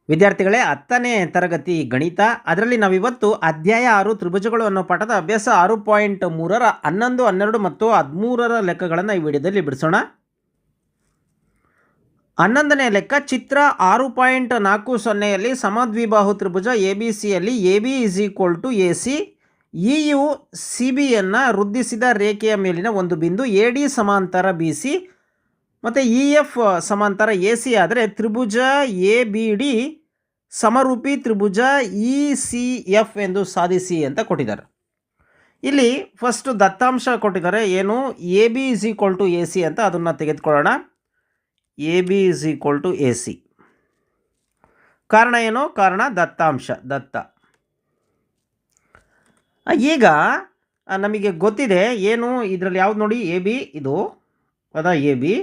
ವಿದ್ಯಾರ್ಥಿಗಳೇ 10ನೇ ತರಗತಿ ಗಣಿತ. ಅದರಲ್ಲಿ ನಾವಿವತ್ತು ಅಧ್ಯಾಯ 6 ತ್ರಿಭುಜಗಳು ಅನ್ನೋ ಪಾಠದ ಅಭ್ಯಾಸ 6.3ರ 11, 12 ಮತ್ತು 13ರ ಲೆಕ್ಕಗಳನ್ನು ಈ ವಿಡಿಯೋದಲ್ಲಿ ಬಿಡಿಸೋಣ. 11ನೇ ಲೆಕ್ಕ ಚಿತ್ರ 6.40ಯಲ್ಲಿ ಸಮದ್ವಿಬಾಹು ತ್ರಿಭುಜ ಎಬಿಸಿಯಲ್ಲಿ AB is equal to A C, E C ಬಿಯನ್ನು ವೃದ್ಧಿಸಿದ ರೇಖೆಯ ಮೇಲಿನ ಒಂದು ಬಿಂದು, ಎ ಡಿ ಸಮಾಂತರ ಬಿ ಸಿ ಮತ್ತು ಇ ಎಫ್ ಸಮಾಂತರ ಎ ಸಿ ಆದರೆ ತ್ರಿಭುಜ ಎ ಬಿ ಡಿ ಸಮರೂಪಿ ತ್ರಿಭುಜ ಇ ಸಿ ಎಫ್ ಎಂದು ಸಾಧಿಸಿ ಅಂತ ಕೊಟ್ಟಿದ್ದಾರೆ. ಇಲ್ಲಿ ಫಸ್ಟು ದತ್ತಾಂಶ ಕೊಟ್ಟಿದ್ದಾರೆ, ಏನು A B is equal to A C ಅಂತ. ಅದನ್ನು ತೆಗೆದುಕೊಳ್ಳೋಣ. A B is equal to A C. ಕಾರಣ ಏನು? ಕಾರಣ ದತ್ತಾಂಶ, ದತ್ತ. ಈಗ ನಮಗೆ ಗೊತ್ತಿದೆ ಏನು ಇದರಲ್ಲಿ ಯಾವ್ದು ನೋಡಿ, ಎ ಬಿ ಇದು ಅದಾ, A B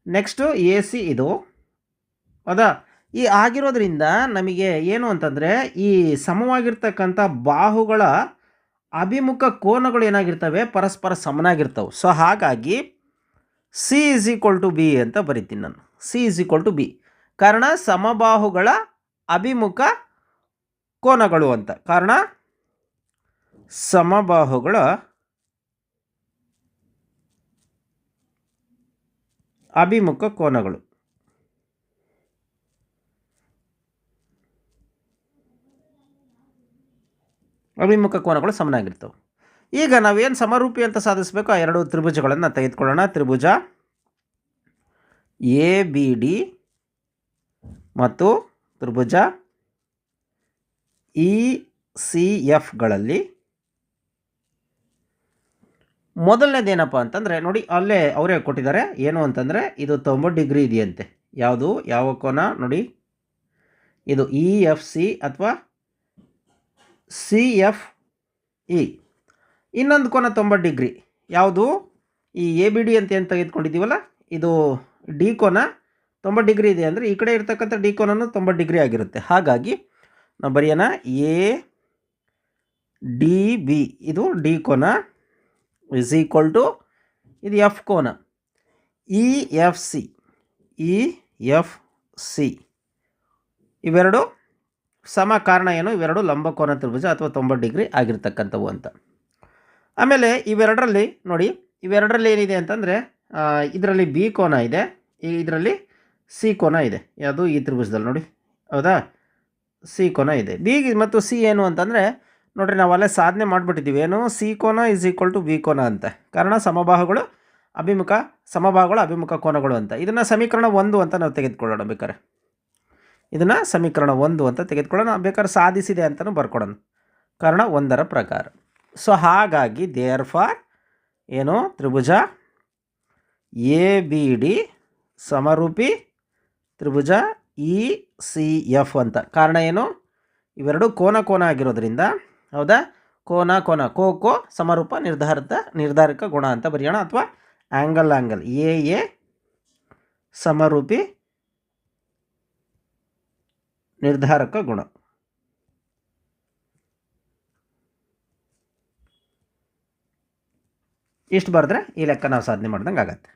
next A C ಇದು ಅದಾ. ಈ ಆಗಿರೋದ್ರಿಂದ ನಮಗೆ ಏನು ಅಂತಂದರೆ ಈ ಸಮವಾಗಿರ್ತಕ್ಕಂಥ ಬಾಹುಗಳ ಅಭಿಮುಖ ಕೋನಗಳು ಏನಾಗಿರ್ತವೆ, ಪರಸ್ಪರ ಸಮನಾಗಿರ್ತವೆ. ಸೊ ಹಾಗಾಗಿ C is equal to B ಅಂತ ಬರಿತೀನಿ ನಾನು. C is equal to B. ಕಾರಣ ಸಮಬಾಹುಗಳ ಅಭಿಮುಖ ಕೋನಗಳು ಅಂತ. ಕಾರಣ ಸಮಬಾಹುಗಳ ಅಭಿಮುಖ ಕೋನಗಳು. ಅಭಿಮುಖ ಕೋನಗಳು ಸಮನಾಗಿರ್ತವೆ. ಈಗ ನಾವೇನು ಸಮರೂಪಿ ಅಂತ ಸಾಧಿಸಬೇಕು, ಆ ಎರಡು ತ್ರಿಭುಜಗಳನ್ನು ತೆಗೆದುಕೊಳ್ಳೋಣ. ತ್ರಿಭುಜ ಎ ಬಿ ಡಿ ಮತ್ತು ತ್ರಿಭುಜ ಇ ಸಿ ಎಫ್ಗಳಲ್ಲಿ ಮೊದಲನೇದೇನಪ್ಪ ಅಂತಂದರೆ ನೋಡಿ, ಅಲ್ಲೇ ಅವರೇ ಕೊಟ್ಟಿದ್ದಾರೆ. ಏನು ಅಂತಂದರೆ ಇದು 90 ಡಿಗ್ರಿ ಇದೆಯಂತೆ. ಯಾವುದು ಯಾವ ಕೋನ ನೋಡಿ, ಇದು ಇ ಎಫ್ ಸಿ ಅಥವಾ ಸಿ ಎಫ್ ಇ. ಇನ್ನೊಂದು ಕೋನ 90 ಡಿಗ್ರಿ ಯಾವುದು, ಈ ಎ ಬಿ ಡಿ ಅಂತ ಏನು ತೆಗೆದುಕೊಂಡಿದ್ದೀವಲ್ಲ, ಇದು ಡಿ ಕೋನ 90 ಡಿಗ್ರಿ ಇದೆ ಅಂದರೆ ಈ ಕಡೆ ಇರ್ತಕ್ಕಂಥ ಡಿ ಕೋನನು 90 ಡಿಗ್ರಿ ಆಗಿರುತ್ತೆ. ಹಾಗಾಗಿ ನಾವು ಬರೆಯೋಣ ಎ ಡಿ ಬಿ, ಇದು ಡಿ ಕೋನ ಇಸ್ ಈಕ್ವಲ್ ಟು ಇದು ಎಫ್ ಕೋನ E F C. E F C ಇವೆರಡು ಸಮ. ಕಾರಣ ಏನು, ಇವೆರಡು ಲಂಬಕೋನ ತ್ರಿಭುಜ ಅಥವಾ 90 ಡಿಗ್ರಿ ಆಗಿರ್ತಕ್ಕಂಥವು ಅಂತ. ಆಮೇಲೆ ಇವೆರಡರಲ್ಲಿ ನೋಡಿ, ಇವೆರಡರಲ್ಲಿ ಏನಿದೆ ಅಂತಂದರೆ ಇದರಲ್ಲಿ ಬಿ ಕೋನ ಇದೆ, ಇದರಲ್ಲಿ ಸಿ ಕೋನ ಇದೆ. ಯಾವುದು ಈ ತ್ರಿಭುಜದಲ್ಲಿ ನೋಡಿ, ಹೌದಾ, ಸಿ ಕೋನ ಇದೆ. ಬಿ ಮತ್ತು ಸಿ ಏನು ಅಂತಂದರೆ ನೋಡಿರಿ, ನಾವು ಅಲ್ಲೇ ಸಾಧನೆ ಮಾಡಿಬಿಟ್ಟಿದ್ದೀವಿ. ಏನು, ಸಿ ಕೋನ ಇಸ್ ಈಕ್ವಲ್ ಟು ಬಿ ಕೋನ ಅಂತ. ಕಾರಣ ಸಮಬಾಹುಗಳು ಅಭಿಮುಖ ಕೋನಗಳು ಅಂತ. ಇದನ್ನು ಸಮೀಕರಣ 1 ಅಂತ ನಾವು ತೆಗೆದುಕೊಳ್ಳೋಣ. ಬೇಕಾದ್ರೆ ಇದನ್ನು ಸಮೀಕರಣ 1 ಅಂತ ತೆಗೆದುಕೊಳ್ಳೋಣ. ಬೇಕಾದ್ರೆ ಸಾಧಿಸಿದೆ ಅಂತಲೂ ಬರ್ಕೊಡೋಣ, ಕಾರಣ 1ರ ಪ್ರಕಾರ. ಸೊ ಹಾಗಾಗಿ ದೇರ್ ಫಾರ್ ಏನು, ತ್ರಿಭುಜ ಎ ಬಿ ಡಿ ಸಮರೂಪಿ ತ್ರಿಭುಜ ಇ ಸಿ ಎಫ್ ಅಂತ. ಕಾರಣ ಏನು, ಇವೆರಡು ಕೋನ ಆಗಿರೋದ್ರಿಂದ, ಹೌದಾ, ಕೋನ ಕೋ ಸಮರೂಪ ನಿರ್ಧಾರಕ ಗುಣ ಅಂತ ಬರೆಯೋಣ. ಅಥವಾ ಆ್ಯಂಗಲ್ ಎ ಸಮರೂಪಿ ನಿರ್ಧಾರಕ ಗುಣ. ಇಷ್ಟು ಬರೆದ್ರೆ ಈ ಲೆಕ್ಕ ನಾವು ಸಾಧನೆ ಮಾಡ್ದಂಗೆ ಆಗತ್ತೆ.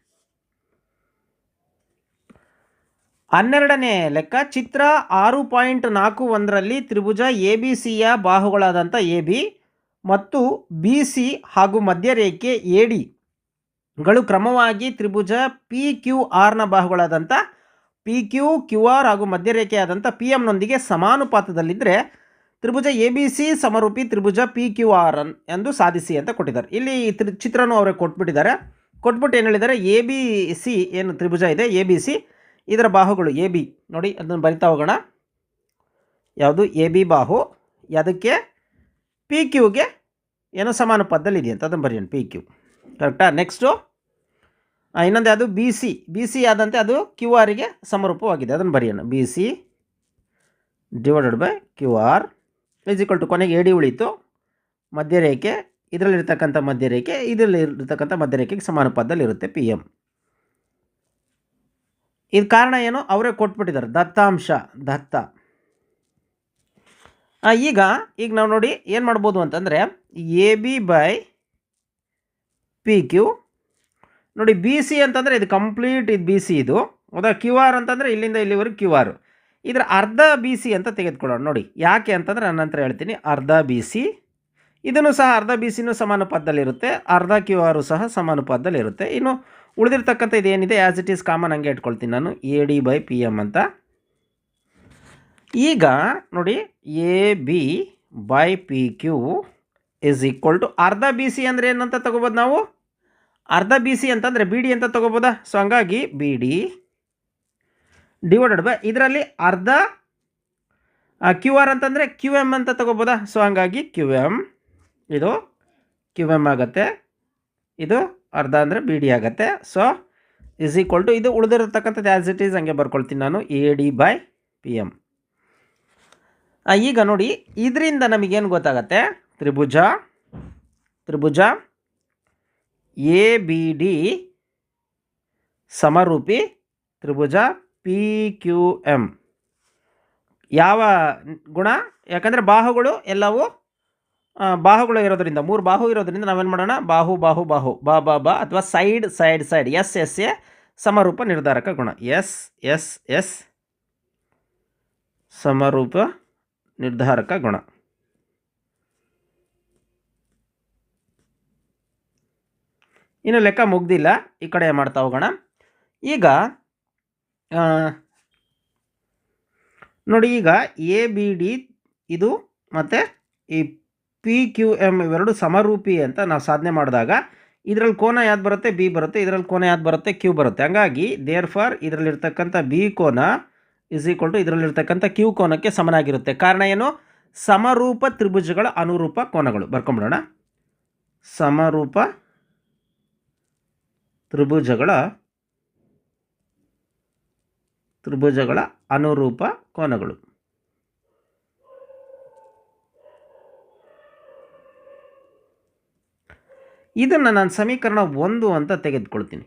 12ನೇ ಲೆಕ್ಕ ಚಿತ್ರ 6.41ರಲ್ಲಿ ತ್ರಿಭುಜ ಎ ಬಿ ಸಿಯ ಬಾಹುಗಳಾದಂಥ ಎ ಬಿ ಮತ್ತು ಬಿ ಸಿ ಹಾಗೂ ಮಧ್ಯರೇಖೆ ಎ ಡಿಗಳು ಕ್ರಮವಾಗಿ ತ್ರಿಭುಜ ಪಿ ಕ್ಯೂ ಆರ್ನ ಬಾಹುಗಳಾದಂಥ ಪಿ ಕ್ಯೂ ಕ್ಯೂ ಆರ್ ಹಾಗೂ ಮಧ್ಯರೇಖೆಯಾದಂಥ ಪಿ ಎಮ್ನೊಂದಿಗೆ ಸಮಾನುಪಾತದಲ್ಲಿದ್ದರೆ ತ್ರಿಭುಜ ಎ ಬಿ ಸಿ ಸಮರೂಪಿ ತ್ರಿಭುಜ ಪಿ ಕ್ಯೂ ಆರ್ ಎಂದು ಸಾಧಿಸಿ ಅಂತ ಕೊಟ್ಟಿದ್ದಾರೆ. ಇಲ್ಲಿ ಚಿತ್ರನೂ ಅವರೇ ಕೊಟ್ಬಿಟ್ಟಿದ್ದಾರೆ. ಕೊಟ್ಬಿಟ್ಟು ಏನು ಹೇಳಿದ್ದಾರೆ, ಎ ಬಿ ಸಿ ಏನು ತ್ರಿಭುಜ ಇದೆ ಎ ಬಿ ಸಿ, ಇದರ ಬಾಹುಗಳು ಎ ಬಿ ನೋಡಿ, ಅದನ್ನು ಬರಿತಾ ಹೋಗೋಣ. ಯಾವುದು ಎ ಬಿ ಬಾಹು ಅದಕ್ಕೆ ಪಿ ಕ್ಯೂಗೆ ಏನೋ ಸಮಾನುಪಾತದಲ್ಲಿ ಇದೆ ಅಂತ ಅದನ್ನು ಬರೆಯೋಣ, ಪಿ ಕ್ಯೂ. ಕರೆಕ್ಟಾ? ನೆಕ್ಸ್ಟು ಇನ್ನೊಂದು ಯಾವುದು ಬಿ ಸಿ ಆದಂತೆ ಅದು ಕ್ಯೂ ಆರಿಗೆ ಸಮರೂಪವಾಗಿದೆ, ಅದನ್ನು ಬರೆಯೋಣ. B C divided by Q R is equal to ಕೊನೆಗೆ ಎ ಡಿ ಉಳಿತು, ಮಧ್ಯರೇಖೆ ಇದರಲ್ಲಿರ್ತಕ್ಕಂಥ ಮಧ್ಯರೇಖೆ ಇದರಲ್ಲಿರ್ತಕ್ಕಂಥ ಮಧ್ಯರೇಖೆಗೆ ಸಮಾನುಪಾತದಲ್ಲಿ ಇರುತ್ತೆ ಪಿ ಎಮ್. ಇದು ಕಾರಣ ಏನು, ಅವರೇ ಕೊಟ್ಬಿಟ್ಟಿದ್ದಾರೆ, ದತ್ತಾಂಶ, ದತ್ತ. ಈಗ ನಾವು ನೋಡಿ ಏನು ಮಾಡ್ಬೋದು ಅಂತಂದರೆ A B by P Q ನೋಡಿ. ಬಿ ಸಿ ಅಂತಂದರೆ ಇದು ಕಂಪ್ಲೀಟ್, ಇದು ಬಿ ಸಿ ಇದು, ಹೌದಾ. ಕ್ಯೂ ಆರ್ ಅಂತಂದರೆ ಇಲ್ಲಿಂದ ಇಲ್ಲಿವರೆಗೆ ಕ್ಯೂ ಆರ್. ಇದರ ಅರ್ಧ ಬಿ ಸಿ ಅಂತ ತೆಗೆದುಕೊಳ್ಳೋಣ. ನೋಡಿ ಯಾಕೆ ಅಂತಂದರೆ ನನ್ನ ನಂತರ ಹೇಳ್ತೀನಿ. ಅರ್ಧ ಬಿ ಸಿ, ಇದನ್ನು ಸಹ ಅರ್ಧ ಬಿ ಸಿನೂ ಸಮಾನುಪಾತದಲ್ಲಿರುತ್ತೆ, ಅರ್ಧ ಕ್ಯೂ ಆರು ಸಹ ಸಮಾನುಪಾತದಲ್ಲಿರುತ್ತೆ. ಇನ್ನು ಉಳಿದಿರ್ತಕ್ಕಂಥ ಇದೇನಿದೆ ಆ್ಯಸ್ ಇಟ್ ಈಸ್ ಕಾಮನ್ ಹಂಗೆ ಇಟ್ಕೊಳ್ತೀನಿ ನಾನು, A D by P M ಅಂತ. ಈಗ ನೋಡಿ A B by P Q is equal to ಅರ್ಧ ಬಿ ಸಿ ಅಂದರೆ ಏನಂತ ತೊಗೋಬೋದು ನಾವು, ಅರ್ಧ ಬಿ ಸಿ ಅಂತಂದರೆ ಬಿ ಡಿ ಅಂತ ತೊಗೋಬೋದಾ. ಸೊ ಹಂಗಾಗಿ ಬಿ ಡಿ ಡಿವೈಡೆಡ್ ಬೈ ಇದರಲ್ಲಿ ಅರ್ಧ ಕ್ಯೂ ಆರ್ ಅಂತಂದರೆ ಕ್ಯೂ ಎಮ್ ಅಂತ ತೊಗೋಬೋದಾ. ಸೊ ಹಂಗಾಗಿ ಕ್ಯೂ ಎಮ್, ಇದು ಕ್ಯೂ ಎಮ್ ಆಗುತ್ತೆ, ಇದು ಅರ್ಧ ಅಂದರೆ ಬಿ ಡಿ ಆಗುತ್ತೆ. ಸೊ ಇಸ್ ಈಕ್ವಲ್ ಟು ಇದು ಉಳಿದಿರತಕ್ಕಂಥದ್ದು ಆ್ಯಸ್ ಇಟ್ ಈಸ್ ಹಂಗೆ ಬರ್ಕೊಳ್ತೀನಿ ನಾನು, A D by P M. ಈಗ ನೋಡಿ ಇದರಿಂದ ನಮಗೇನು ಗೊತ್ತಾಗತ್ತೆ, ತ್ರಿಭುಜ ಎ ಬಿ ಡಿ ಸಮರೂಪಿ ತ್ರಿಭುಜ ಪಿ ಕ್ಯೂ ಎಮ್. ಯಾವ ಗುಣ, ಯಾಕಂದರೆ ಬಾಹುಗಳು ಎಲ್ಲವೂ ಬಾಹುಗಳು ಇರೋದ್ರಿಂದ, 3 ಬಾಹು ಇರೋದ್ರಿಂದ ನಾವೇನು ಮಾಡೋಣ, ಬಾಹು ಬಾಹು ಬಾಹು ಬಾ ಬಾ ಬಾ ಅಥವಾ side side side S S A ಸಮರೂಪ ನಿರ್ಧಾರಕ ಗುಣ, ಎಸ್ ಎಸ್ ಎಸ್ ಸಮರೂಪ ನಿರ್ಧಾರಕ ಗುಣ. ಇನ್ನು ಲೆಕ್ಕ ಮುಗ್ದಿಲ್ಲ, ಈ ಕಡೆ ಮಾಡ್ತಾ ಹೋಗೋಣ. ಈಗ ನೋಡಿ, ಈಗ ಎ ಬಿ ಡಿ ಇದು ಮತ್ತು ಈ ಪಿ ಕ್ಯೂ ಎಮ್ ಇವೆರಡು ಸಮರೂಪಿ ಅಂತ ನಾವು ಸಾಧನೆ ಮಾಡಿದಾಗ ಇದರಲ್ಲಿ ಕೋನ ಯಾವ್ದು ಬರುತ್ತೆ, ಬಿ ಬರುತ್ತೆ, ಇದರಲ್ಲಿ ಕೋನ ಯಾವ್ದು ಬರುತ್ತೆ, ಕ್ಯೂ ಬರುತ್ತೆ. ಹಂಗಾಗಿ ದೇರ್ ಫಾರ್ ಇದರಲ್ಲಿರ್ತಕ್ಕಂಥ ಬಿ ಕೋನ ಇಸ್ ಈಕ್ವಲ್ ಟು ಇದರಲ್ಲಿರ್ತಕ್ಕಂಥ ಕ್ಯೂ ಕೋನಕ್ಕೆ ಸಮನಾಗಿರುತ್ತೆ. ಕಾರಣ ಏನು, ಸಮರೂಪ ತ್ರಿಭುಜಗಳ ಅನುರೂಪ ಕೋನಗಳು. ಬರ್ಕೊಂಬಿಡೋಣ, ಸಮರೂಪ ತ್ರಿಭುಜಗಳ ಅನುರೂಪ ಕೋನಗಳು. ಇದನ್ನು ನಾನು ಸಮೀಕರಣ 1 ಅಂತ ತೆಗೆದುಕೊಳ್ತೀನಿ.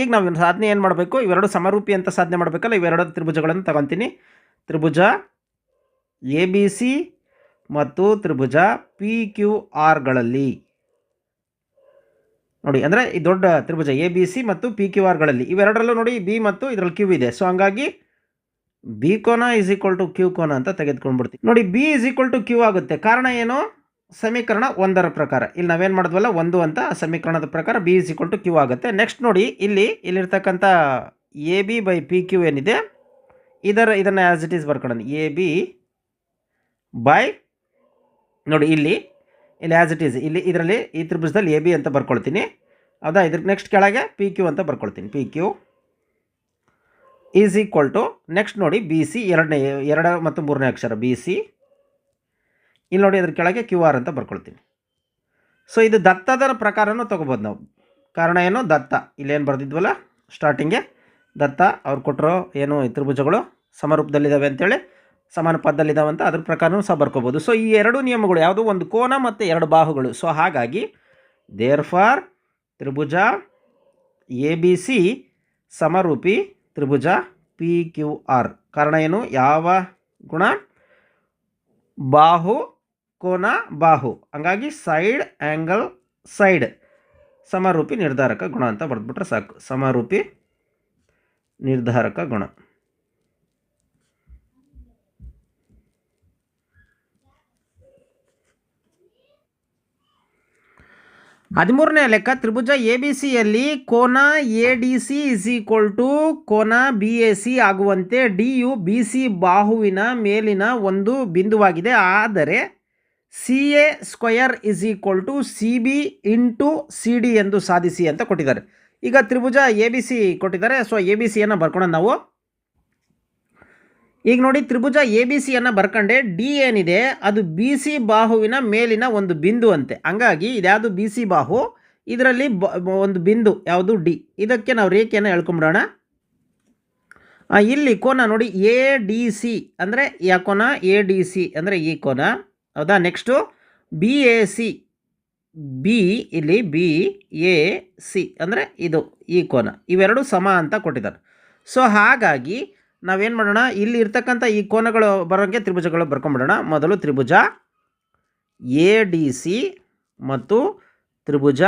ಈಗ ನಾವು ಸಾಧನೆ ಏನು ಮಾಡಬೇಕು, ಇವೆರಡು ಸಮರೂಪಿ ಅಂತ ಸಾಧನೆ ಮಾಡಬೇಕಲ್ಲ, ಇವೆರಡು ತ್ರಿಭುಜಗಳನ್ನು ತಗೊತೀನಿ. ತ್ರಿಭುಜ ಎ ಬಿ ಸಿ ಮತ್ತು ತ್ರಿಭುಜ ಪಿ ಕ್ಯೂ ಆರ್ಗಳಲ್ಲಿ ನೋಡಿ, ಅಂದರೆ ಈ ದೊಡ್ಡ ತ್ರಿಭುಜ ಎ ಬಿ ಸಿ ಮತ್ತು ಪಿ ಕ್ಯೂ ಆರ್ಗಳಲ್ಲಿ ಇವೆರಡರಲ್ಲೂ ನೋಡಿ ಬಿ ಮತ್ತು ಇದರಲ್ಲಿ ಕ್ಯೂ ಇದೆ. ಸೊ ಹಂಗಾಗಿ ಬಿ ಕೋನ ಇಸ್ ಈಕ್ವಲ್ ಟು ಕ್ಯೂ ಕೋನ ಅಂತ ತೆಗೆದುಕೊಂಡ್ಬಿಡ್ತೀವಿ. ನೋಡಿ B is equal to Q ಆಗುತ್ತೆ. ಕಾರಣ ಏನು, ಸಮೀಕರಣ 1ರ ಪ್ರಕಾರ. ಇಲ್ಲಿ ನಾವೇನು ಮಾಡಿದ್ವಲ್ಲ 1 ಅಂತ, ಸಮೀಕರಣದ ಪ್ರಕಾರ B is equal to Q ಆಗುತ್ತೆ. ನೆಕ್ಸ್ಟ್ ನೋಡಿ ಇಲ್ಲಿರ್ತಕ್ಕಂಥ A B by P Q ಏನಿದೆ ಇದನ್ನು ಆ್ಯಸ್ ಇಟ್ ಈಸ್ ಬರ್ಕೊಳ್ಳೋಣ, ಎ ಬಿ ಬೈ ನೋಡಿ ಇಲ್ಲಿ ಆ್ಯಸ್ ಇಟ್ ಈಸ್ ಇದರಲ್ಲಿ ಈ ತ್ರಿಭುಜದಲ್ಲಿ ಎ ಬಿ ಅಂತ ಬರ್ಕೊಳ್ತೀನಿ, ಹೌದಾ. ಇದ್ರ ನೆಕ್ಸ್ಟ್ ಕೆಳಗೆ ಪಿ ಕ್ಯೂ ಅಂತ ಬರ್ಕೊಳ್ತೀನಿ. P Q is equal to next ನೋಡಿ ಬಿ ಸಿ, 2 ಮತ್ತು 3ನೇ ಅಕ್ಷರ ಬಿ ಸಿ. ಇಲ್ಲಿ ನೋಡಿ ಅದ್ರ ಕೆಳಗೆ ಕ್ಯೂ ಆರ್ ಅಂತ ಬರ್ಕೊಳ್ತೀನಿ. ಸೊ ಇದು ದತ್ತದ ಪ್ರಕಾರನೂ ತೊಗೋಬೋದು ನಾವು. ಕಾರಣ ಏನು, ದತ್ತ ಇಲ್ಲೇನು ಬರೆದಿದ್ವಲ್ಲ ಸ್ಟಾರ್ಟಿಂಗ್ಗೆ, ದತ್ತ ಅವ್ರು ಕೊಟ್ಟರೋ ಏನು ಈ ತ್ರಿಭುಜಗಳು ಸಮರೂಪದಲ್ಲಿದ್ದಾವೆ ಅಂತೇಳಿ, ಸಮಾನುಪಾತದಲ್ಲಿದ್ದಾವೆ ಅಂತ ಅದ್ರ ಪ್ರಕಾರನೂ ಸಹ ಬರ್ಕೋಬೋದು. ಸೊ ಈ 2 ನಿಯಮಗಳು ಯಾವುದು, ಒಂದು ಕೋನ ಮತ್ತು 2 ಬಾಹುಗಳು. ಸೊ ಹಾಗಾಗಿ ದೇರ್ ಫಾರ್ ತ್ರಿಭುಜ ಎ ಬಿ ಸಿ ಸಮರೂಪಿ ತ್ರಿಭುಜ ಪಿ ಕ್ಯೂ ಆರ್. ಕಾರಣ ಏನು, ಯಾವ ಗುಣ, ಬಾಹು ಕೋನ ಬಾಹು, ಹಂಗಾಗಿ ಸೈಡ್ ಆ್ಯಂಗಲ್ ಸೈಡ್ ಸಮರೂಪಿ ನಿರ್ಧಾರಕ ಗುಣ ಅಂತ ಬರೆದ್ಬಿಟ್ರೆ ಸಾಕು. ಸಮರೂಪಿ ನಿರ್ಧಾರಕ ಗುಣ. ಹದಿಮೂರನೇ ಲೆಕ್ಕ, ತ್ರಿಭುಜ ಎ ಬಿ ಸಿಯಲ್ಲಿ ಕೋನ A D C is equal to ಕೋನ ಬಿ ಎ ಸಿ ಆಗುವಂತೆ ಡಿ ಯು ಬಿ ಸಿ ಬಾಹುವಿನ ಮೇಲಿನ ಒಂದು ಬಿಂದುವಾಗಿದೆ. ಆದರೆ C A square is equal to C B into C D ಎಂದು ಸಾಧಿಸಿ ಅಂತ ಕೊಟ್ಟಿದ್ದಾರೆ. ಈಗ ತ್ರಿಭುಜ ಎ ಬಿ ಸಿ ಕೊಟ್ಟಿದ್ದಾರೆ. ಸೊ ಎ ಬಿ ಸಿಯನ್ನು ಬರ್ಕೊಳ್ಳೋಣ ನಾವು. ಈಗ ನೋಡಿ ತ್ರಿಭುಜ ಎ ಬಿ ಸಿಯನ್ನು ಬರ್ಕೊಂಡೆ, ಡಿ ಏನಿದೆ ಅದು ಬಿ ಸಿ ಬಾಹುವಿನ ಮೇಲಿನ ಒಂದು ಬಿಂದು ಅಂತೆ. ಹಂಗಾಗಿ ಇದ್ಯಾವುದು ಬಿ ಸಿ ಬಾಹು, ಇದರಲ್ಲಿ ಒಂದು ಬಿಂದು ಯಾವುದು ಡಿ, ಇದಕ್ಕೆ ನಾವು ರೇಖೆಯನ್ನು ಎಳ್ಕೊಂಬಿಡೋಣ. ಇಲ್ಲಿ ಕೋನ ನೋಡಿ ಎ ಡಿ ಸಿ ಅಂದರೆ ಯಾ ಕೋನ, ಎ ಡಿ ಸಿ ಅಂದರೆ ಈ ಕೋನ, ಹೌದಾ. Next B A C, B ಇಲ್ಲಿ ಬಿ ಎ ಸಿ ಅಂದರೆ ಇದು ಈ ಕೋನ, ಇವೆರಡು ಸಮ ಅಂತ ಕೊಟ್ಟಿದ್ದಾರೆ. ಸೊ ಹಾಗಾಗಿ ನಾವೇನು ಮಾಡೋಣ, ಇಲ್ಲಿ ಇರ್ತಕ್ಕಂಥ ಈ ಕೋನಗಳು ಬರೋಂಗೆ ತ್ರಿಭುಜಗಳು ಬರ್ಕೊಂಬಿಡೋಣ. ಮೊದಲು ತ್ರಿಭುಜ ಎ ಡಿ ಸಿ ಮತ್ತು ತ್ರಿಭುಜ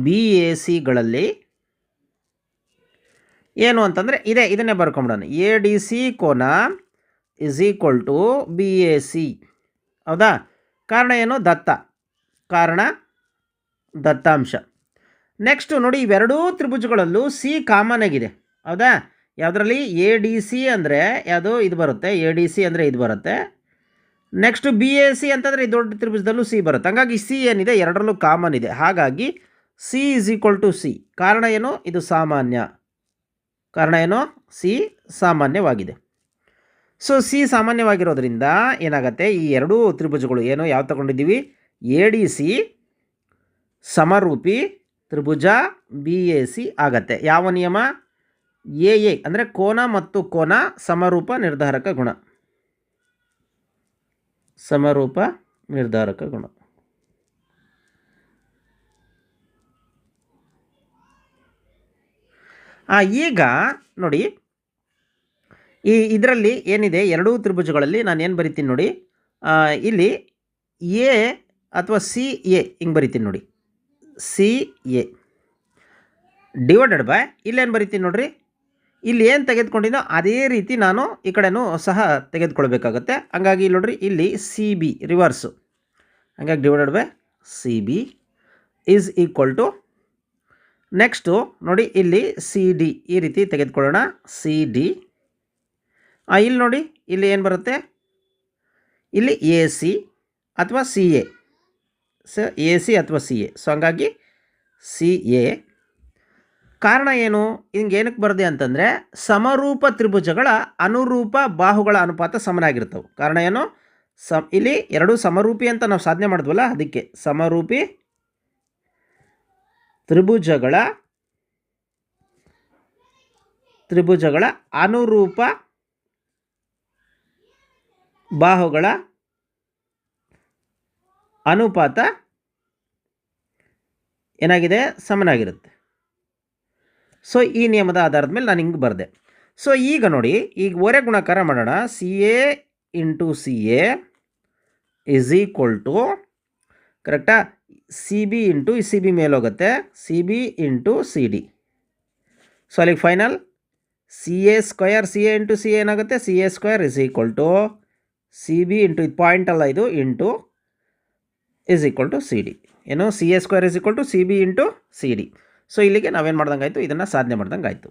ಬಿ ಎ ಸಿಗಳಲ್ಲಿ ಏನು ಅಂತಂದರೆ ಇದನ್ನೇ ಬರ್ಕೊಂಬಿಡೋಣ. ಎ ಡಿ ಸಿ ಕೋನ is equal to B A C. ಹೌದಾ? ಕಾರಣ ಏನು? ಕಾರಣ ದತ್ತಾಂಶ. ನೆಕ್ಸ್ಟು ನೋಡಿ, ಇವೆರಡೂ ತ್ರಿಭುಜಗಳಲ್ಲೂ ಸಿ ಕಾಮನ್ ಆಗಿದೆ. ಹೌದಾ? ಯಾವುದರಲ್ಲಿ? ಎ ಡಿ ಸಿ ಅಂದರೆ ಯಾವುದು? ಇದು ಬರುತ್ತೆ. ಎ ಡಿ ಸಿ ಅಂದರೆ ಇದು ಬರುತ್ತೆ. ನೆಕ್ಸ್ಟು ಬಿ ಎ ಸಿ ಅಂತಂದರೆ ಈ ದೊಡ್ಡ ತ್ರಿಭುಜದಲ್ಲೂ ಸಿ ಬರುತ್ತೆ. ಹಾಗಾಗಿ ಸಿ ಏನಿದೆ ಎರಡರಲ್ಲೂ ಕಾಮನ್ ಇದೆ. ಹಾಗಾಗಿ C is equal to C. ಕಾರಣ ಏನು? ಇದು ಸಾಮಾನ್ಯ. ಕಾರಣ ಏನು? ಸಿ ಸಾಮಾನ್ಯವಾಗಿದೆ. ಸೊ ಸಿ ಸಾಮಾನ್ಯವಾಗಿರೋದ್ರಿಂದ ಏನಾಗುತ್ತೆ, ಈ ಎರಡೂ ತ್ರಿಭುಜಗಳು ಏನು ಯಾವ ತಗೊಂಡಿದ್ದೀವಿ? ಎ ಡಿ ಸಿ ಸಮರೂಪಿ ತ್ರಿಭುಜ ಬಿ ಎ ಸಿ ಆಗತ್ತೆ. ಯಾವ ನಿಯಮ? ಎ ಅಂದರೆ ಕೋನ ಮತ್ತು ಕೋನ ಸಮರೂಪ ನಿರ್ಧಾರಕ ಗುಣ. ಸಮರೂಪ ನಿರ್ಧಾರಕ ಗುಣ. ಈಗ ನೋಡಿ, ಇದರಲ್ಲಿ ಏನಿದೆ, ಎರಡೂ ತ್ರಿಭುಜಗಳಲ್ಲಿ ನಾನು ಏನು ಬರಿತೀನಿ ನೋಡಿ, ಇಲ್ಲಿ ಎ ಅಥವಾ ಸಿ ಎ ಹಿಂಗೆ ಬರಿತೀನಿ ನೋಡಿ. ಸಿ ಎ ಡಿವೈಡೆಡ್ ಬೈ ಇಲ್ಲೇನು ಬರಿತೀನಿ ನೋಡ್ರಿ, ಇಲ್ಲಿ ಏನು ತೆಗೆದುಕೊಂಡಿನೋ ಅದೇ ರೀತಿ ನಾನು ಈ ಕಡೆನೂ ಸಹ ತೆಗೆದುಕೊಳ್ಬೇಕಾಗತ್ತೆ. ಹಂಗಾಗಿ ಇಲ್ಲಿ ನೋಡ್ರಿ, ಇಲ್ಲಿ ಸಿ ಬಿ ರಿವರ್ಸು. ಹಂಗಾಗಿ divided by C B is equal to, next ನೋಡಿ ಇಲ್ಲಿ ಸಿ ಡಿ ಈ ರೀತಿ ತೆಗೆದುಕೊಳ್ಳೋಣ. ಸಿ ಡಿ ಇಲ್ಲಿ ನೋಡಿ, ಇಲ್ಲಿ ಏನು ಬರುತ್ತೆ, ಇಲ್ಲಿ ಎ ಸಿ ಅಥವಾ ಸಿ ಎ. ಎ ಸಿ ಅಥವಾ ಸಿ ಎ. ಸೊ ಹಂಗಾಗಿ ಸಿ ಎ. ಕಾರಣ ಏನು? ಹಿಂಗೆ ಏನಕ್ಕೆ ಬರದೆ ಅಂತಂದರೆ, ಸಮರೂಪ ತ್ರಿಭುಜಗಳ ಅನುರೂಪ ಬಾಹುಗಳ ಅನುಪಾತ ಸಮನಾಗಿರ್ತವೆ. ಕಾರಣ ಏನು? ಇಲ್ಲಿ ಎರಡು ಸಮರೂಪಿ ಅಂತ ನಾವು ಸಾಧನೆ ಮಾಡಿದ್ವಲ್ಲ, ಅದಕ್ಕೆ ಸಮರೂಪಿ ತ್ರಿಭುಜಗಳ ಅನುರೂಪ ಬಾಹುಗಳ ಅನುಪಾತ ಏನಾಗಿದೆ? ಸಮನಾಗಿರುತ್ತೆ. ಸೊ ಈ ನಿಯಮದ ಆಧಾರದ ಮೇಲೆ ನಾನು ಹಿಂಗೆ ಬರೆದೆ. ಸೊ ಈಗ ನೋಡಿ, ಈಗ ಓರೆ ಗುಣಾಕಾರ ಮಾಡೋಣ. C A into C A is equal to, ಕರೆಕ್ಟಾ, C B into C B ಮೇಲೋಗುತ್ತೆ, C B into C D. So ಅಲ್ಲಿಗೆ final C A square, C A into C A ಏನಾಗುತ್ತೆ? C A square is equal to C B into ಇದು point ಅಲ್ಲ, ಇದು into is equal to C D. ಏನು? C A square is equal to C B into C D. So ಇಲ್ಲಿಗೆ ನಾವೇನು ಮಾಡ್ದಂಗೆ ಆಯಿತು? ಇದನ್ನು ಸಾಧನೆ ಮಾಡ್ದಂಗೆ ಆಯಿತು.